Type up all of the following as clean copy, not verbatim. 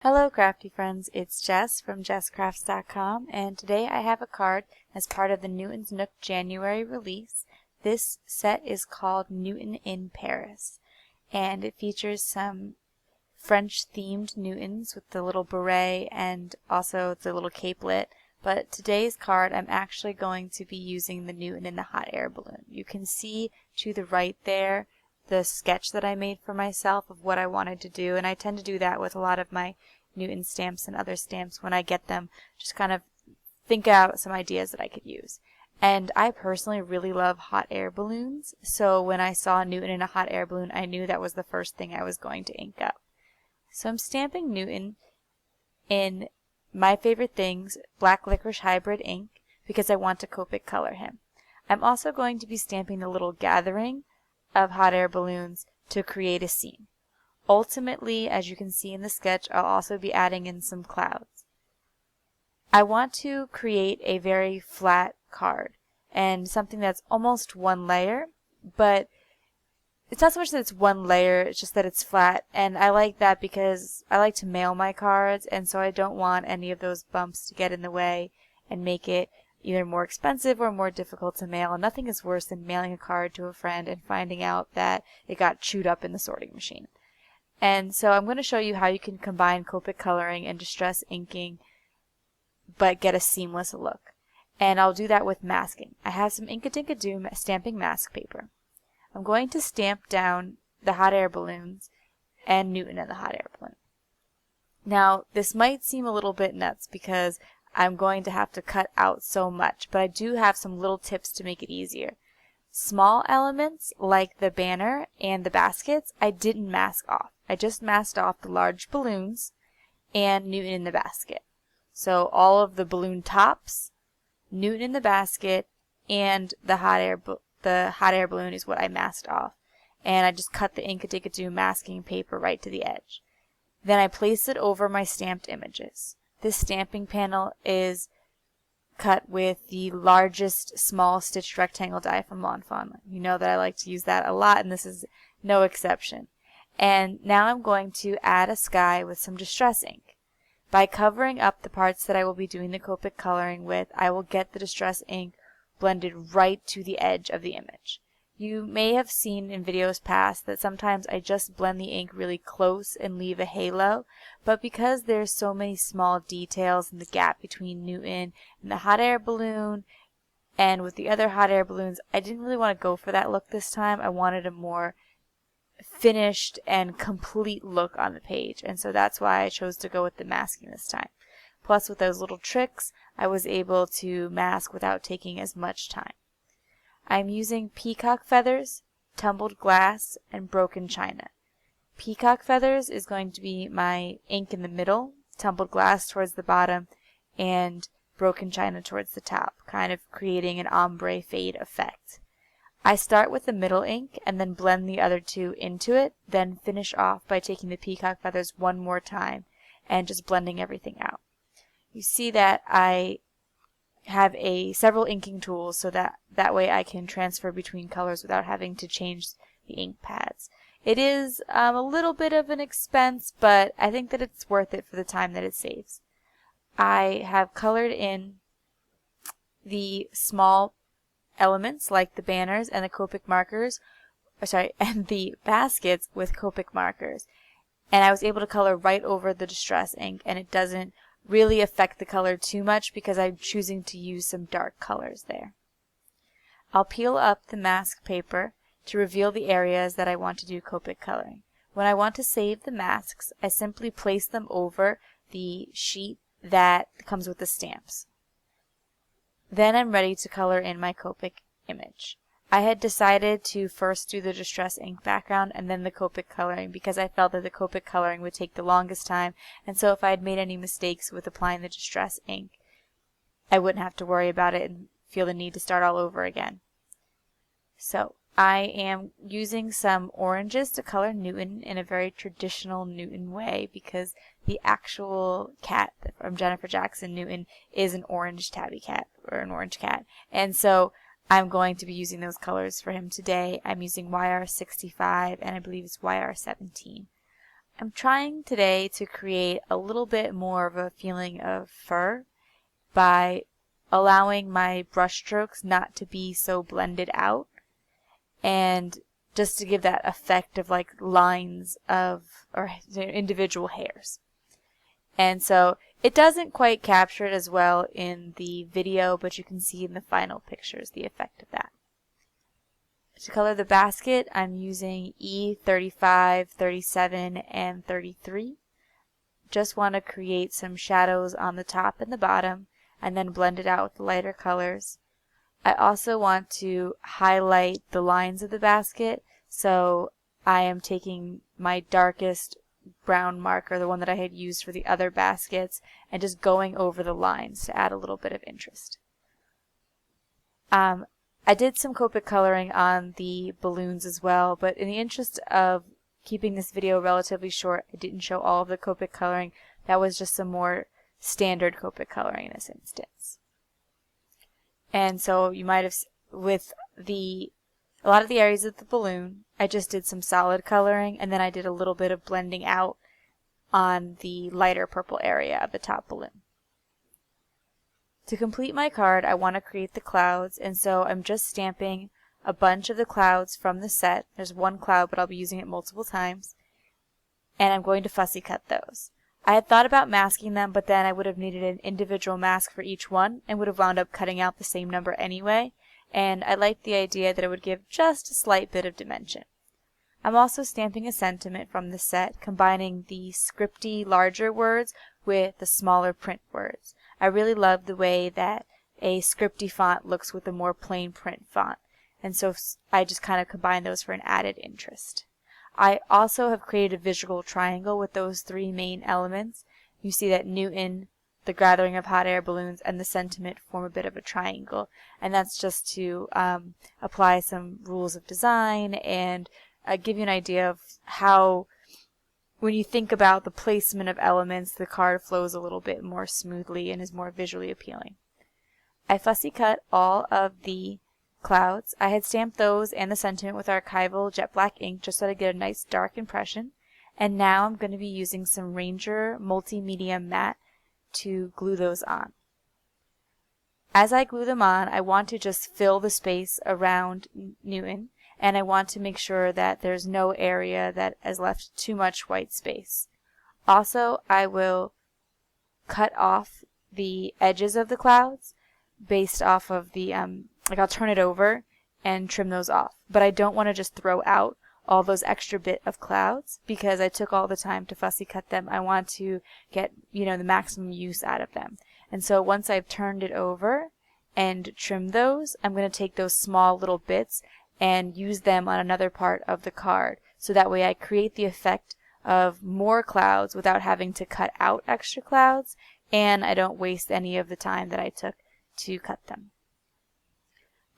Hello crafty friends, it's Jess from jesscrafts.com, and today I have a card as part of the Newton's Nook January release. This set is called Newton in Paris, and it features some French themed Newtons with the little beret and also the little capelet. But today's card I'm actually going to be using the Newton in the hot air balloon. You can see to the right there the sketch that I made for myself of what I wanted to do, and I tend to do that with a lot of my Newton stamps and other stamps when I get them, just kind of think out some ideas that I could use. And I personally really love hot air balloons, so when I saw Newton in a hot air balloon, I knew that was the first thing I was going to ink up. So I'm stamping Newton in My Favorite Things Black Licorice Hybrid ink because I want to Copic color him. I'm also going to be stamping a little gathering of hot air balloons to create a scene. Ultimately, as you can see in the sketch, I'll also be adding in some clouds. I want to create a very flat card and something that's almost one layer, but it's not so much that it's one layer, it's just that it's flat, and I like that because I like to mail my cards, and so I don't want any of those bumps to get in the way and make it either more expensive or more difficult to mail. And nothing is worse than mailing a card to a friend and finding out that it got chewed up in the sorting machine. And so I'm going to show you how you can combine Copic coloring and distress inking but get a seamless look. And I'll do that with masking. I have some Ink-a-Dink-a-Doo stamping mask paper. I'm going to stamp down the hot air balloons and Newton in the hot air balloon. Now, this might seem a little bit nuts because I'm going to have to cut out so much, but I do have some little tips to make it easier. Small elements like the banner and the baskets, I didn't mask off. I just masked off the large balloons and Newton in the basket. So all of the balloon tops, Newton in the basket, and the hot air balloon is what I masked off. And I just cut the Ink-a-Dink-a-Doo masking paper right to the edge. Then I place it over my stamped images. This stamping panel is cut with the largest small stitched rectangle die from Lawn Fawn. You know that I like to use that a lot, and this is no exception. And now I'm going to add a sky with some distress ink. By covering up the parts that I will be doing the Copic coloring with, I will get the distress ink blended right to the edge of the image. You may have seen in videos past that sometimes I just blend the ink really close and leave a halo, but because there's so many small details in the gap between Newton and the hot air balloon and with the other hot air balloons, I didn't really want to go for that look this time. I wanted a more finished and complete look on the page, and so that's why I chose to go with the masking this time. Plus, with those little tricks, I was able to mask without taking as much time. I'm using peacock feathers, tumbled glass, and broken china. Peacock feathers is going to be my ink in the middle, tumbled glass towards the bottom, and broken china towards the top, kind of creating an ombre fade effect. I start with the middle ink and then blend the other two into it, then finish off by taking the peacock feathers one more time and just blending everything out. You see that I have several inking tools so that way I can transfer between colors without having to change the ink pads. It is a little bit of an expense, but I think that it's worth it for the time that it saves. I have colored in the small elements like the banners and the Copic markers, and the baskets with Copic markers. And I was able to color right over the distress ink, and it doesn't really affect the color too much because I'm choosing to use some dark colors there. I'll peel up the mask paper to reveal the areas that I want to do Copic coloring. When I want to save the masks, I simply place them over the sheet that comes with the stamps. Then I'm ready to color in my Copic image. I had decided to first do the distress ink background and then the Copic coloring because I felt that the Copic coloring would take the longest time, and so if I had made any mistakes with applying the distress ink, I wouldn't have to worry about it and feel the need to start all over again. So I am using some oranges to color Newton in a very traditional Newton way because the actual cat from Jennifer Jackson Newton is an orange tabby cat, or an orange cat, and so I'm going to be using those colors for him today. I'm using YR65 and I believe it's YR17. I'm trying today to create a little bit more of a feeling of fur by allowing my brush strokes not to be so blended out, and just to give that effect of like lines of or individual hairs. And so it doesn't quite capture it as well in the video, but you can see in the final pictures the effect of that. To color the basket, I'm using E35, 37, and 33. Just want to create some shadows on the top and the bottom, and then blend it out with the lighter colors. I also want to highlight the lines of the basket, so I am taking my darkest brown marker, the one that I had used for the other baskets, and just going over the lines to add a little bit of interest. I did some Copic coloring on the balloons as well, but in the interest of keeping this video relatively short, I didn't show all of the Copic coloring. That was just some more standard Copic coloring in this instance. And so you might have, with a lot of the areas of the balloon, I just did some solid coloring, and then I did a little bit of blending out on the lighter purple area of the top balloon. To complete my card, I want to create the clouds, and so I'm just stamping a bunch of the clouds from the set. There's one cloud, but I'll be using it multiple times, and I'm going to fussy cut those. I had thought about masking them, but then I would have needed an individual mask for each one and would have wound up cutting out the same number anyway, and I liked the idea that it would give just a slight bit of dimension. I'm also stamping a sentiment from the set, combining the scripty larger words with the smaller print words. I really love the way that a scripty font looks with a more plain print font, and so I just kind of combine those for an added interest. I also have created a visual triangle with those three main elements. You see that Newton, the gathering of hot air balloons, and the sentiment form a bit of a triangle, and that's just to apply some rules of design and give you an idea of how, when you think about the placement of elements, the card flows a little bit more smoothly and is more visually appealing. I fussy cut all of the clouds. I had stamped those and the sentiment with archival jet black ink just so I get a nice dark impression. And now I'm going to be using some Ranger Multimedia Matte to glue those on. As I glue them on, I want to just fill the space around Newton, and I want to make sure that there's no area that has left too much white space. Also, I will cut off the edges of the clouds based off of the, I'll turn it over and trim those off. But I don't want to just throw out all those extra bit of clouds because I took all the time to fussy cut them. I want to get, the maximum use out of them. And so once I've turned it over and trimmed those, I'm going to take those small little bits and use them on another part of the card. So that way I create the effect of more clouds without having to cut out extra clouds, and I don't waste any of the time that I took to cut them.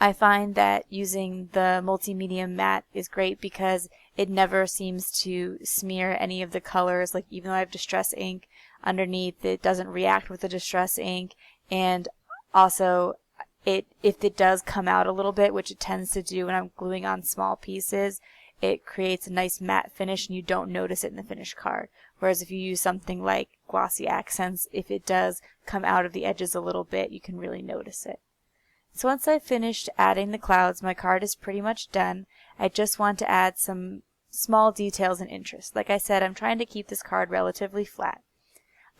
I find that using the multimedia matte is great because it never seems to smear any of the colors. Like, even though I have distress ink underneath, it doesn't react with the distress ink. And also, if it does come out a little bit, which it tends to do when I'm gluing on small pieces, it creates a nice matte finish and you don't notice it in the finished card. Whereas if you use something like glossy accents, if it does come out of the edges a little bit, you can really notice it. So once I've finished adding the clouds, my card is pretty much done. I just want to add some small details and interest. Like I said, I'm trying to keep this card relatively flat.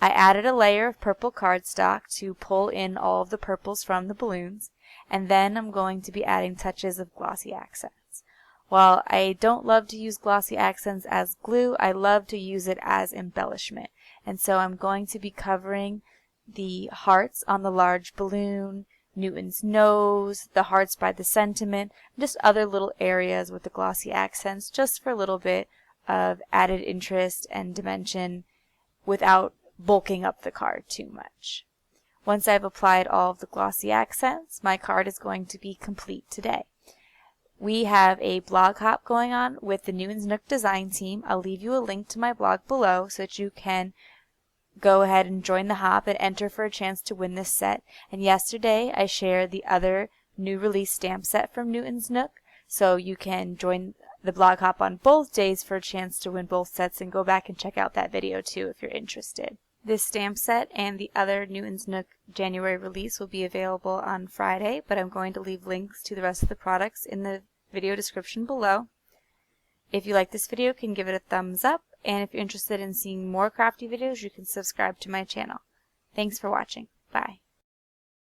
I added a layer of purple cardstock to pull in all of the purples from the balloons, and then I'm going to be adding touches of glossy accents. While I don't love to use glossy accents as glue, I love to use it as embellishment. And so I'm going to be covering the hearts on the large balloon, Newton's nose, the hearts by the sentiment, just other little areas with the glossy accents, just for a little bit of added interest and dimension without bulking up the card too much. Once I've applied all of the glossy accents, my card is going to be complete today. We have a blog hop going on with the Newton's Nook design team. I'll leave you a link to my blog below so that you can go ahead and join the hop and enter for a chance to win this set. And yesterday I shared the other new release stamp set from Newton's Nook, so you can join the blog hop on both days for a chance to win both sets, and go back and check out that video too if you're interested. This stamp set and the other Newton's Nook January release will be available on Friday, but I'm going to leave links to the rest of the products in the video description below. If you like this video, you can give it a thumbs up, and if you're interested in seeing more crafty videos, you can subscribe to my channel. Thanks for watching. Bye.